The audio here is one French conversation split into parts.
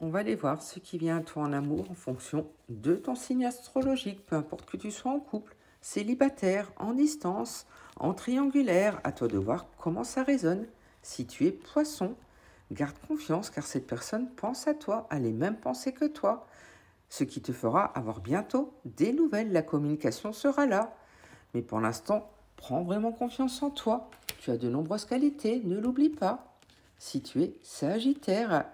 On va aller voir ce qui vient à toi en amour en fonction de ton signe astrologique, peu importe que tu sois en couple, célibataire, en distance, en triangulaire, à toi de voir comment ça résonne. Si tu es poisson, garde confiance car cette personne pense à toi, a les mêmes pensées que toi, ce qui te fera avoir bientôt des nouvelles. La communication sera là. Mais pour l'instant, prends vraiment confiance en toi. Tu as de nombreuses qualités, ne l'oublie pas. Si tu es sagittaire,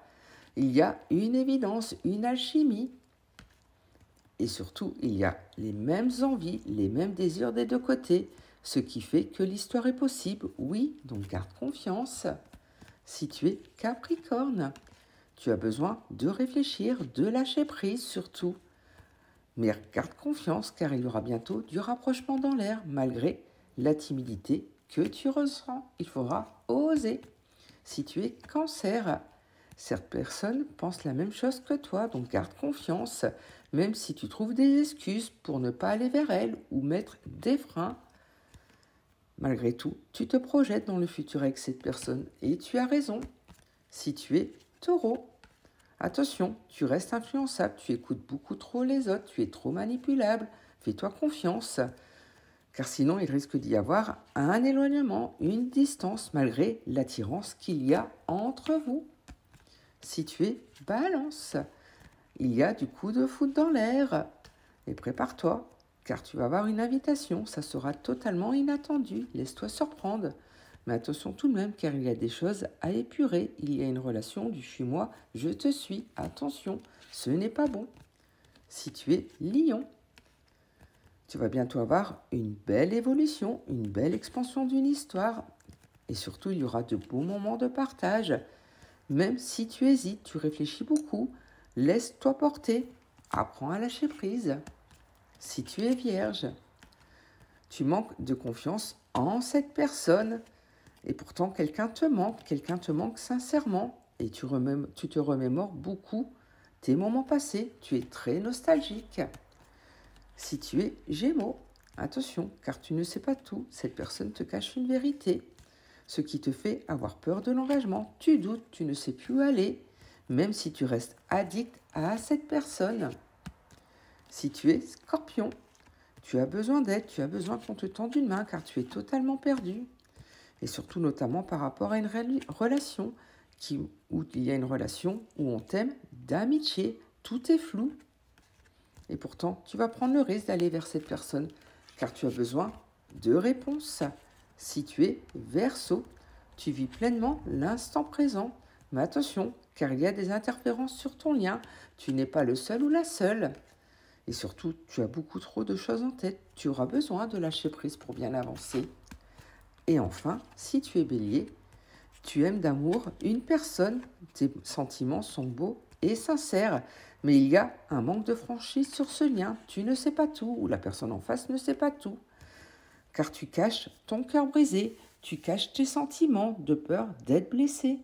il y a une évidence, une alchimie. Et surtout, il y a les mêmes envies, les mêmes désirs des deux côtés, ce qui fait que l'histoire est possible. Oui, donc garde confiance. Si tu es Capricorne, tu as besoin de réfléchir, de lâcher prise surtout. Mais garde confiance car il y aura bientôt du rapprochement dans l'air malgré la timidité que tu ressens. Il faudra oser. Si tu es Cancer, certaines personnes pensent la même chose que toi, donc garde confiance, même si tu trouves des excuses pour ne pas aller vers elles ou mettre des freins. Malgré tout, tu te projettes dans le futur avec cette personne et tu as raison. Si tu es Taureau, attention, tu restes influençable, tu écoutes beaucoup trop les autres, tu es trop manipulable, fais-toi confiance, car sinon il risque d'y avoir un éloignement, une distance, malgré l'attirance qu'il y a entre vous. Si tu es Balance, il y a du coup de foot dans l'air, et prépare-toi, car tu vas avoir une invitation, ça sera totalement inattendu, laisse-toi surprendre. Mais attention tout de même, car il y a des choses à épurer. Il y a une relation du suis-moi, je te suis. Attention, ce n'est pas bon. Si tu es Lion, tu vas bientôt avoir une belle évolution, une belle expansion d'une histoire. Et surtout, il y aura de beaux moments de partage. Même si tu hésites, tu réfléchis beaucoup, laisse-toi porter. Apprends à lâcher prise. Si tu es Vierge, tu manques de confiance en cette personne. Et pourtant, quelqu'un te manque sincèrement. Et tu te remémores beaucoup tes moments passés. Tu es très nostalgique. Si tu es Gémeaux, attention, car tu ne sais pas tout. Cette personne te cache une vérité. Ce qui te fait avoir peur de l'engagement. Tu doutes, tu ne sais plus où aller. Même si tu restes addict à cette personne. Si tu es Scorpion, tu as besoin d'aide, tu as besoin qu'on te tende une main car tu es totalement perdu. Et surtout notamment par rapport à une relation où il y a une relation où on t'aime d'amitié, tout est flou. Et pourtant, tu vas prendre le risque d'aller vers cette personne car tu as besoin de réponses. Si tu es Verseau, tu vis pleinement l'instant présent. Mais attention, car il y a des interférences sur ton lien. Tu n'es pas le seul ou la seule. Et surtout, tu as beaucoup trop de choses en tête. Tu auras besoin de lâcher prise pour bien avancer. Et enfin, si tu es Bélier, tu aimes d'amour une personne, tes sentiments sont beaux et sincères, mais il y a un manque de franchise sur ce lien. Tu ne sais pas tout, ou la personne en face ne sait pas tout, car tu caches ton cœur brisé, tu caches tes sentiments de peur d'être blessé.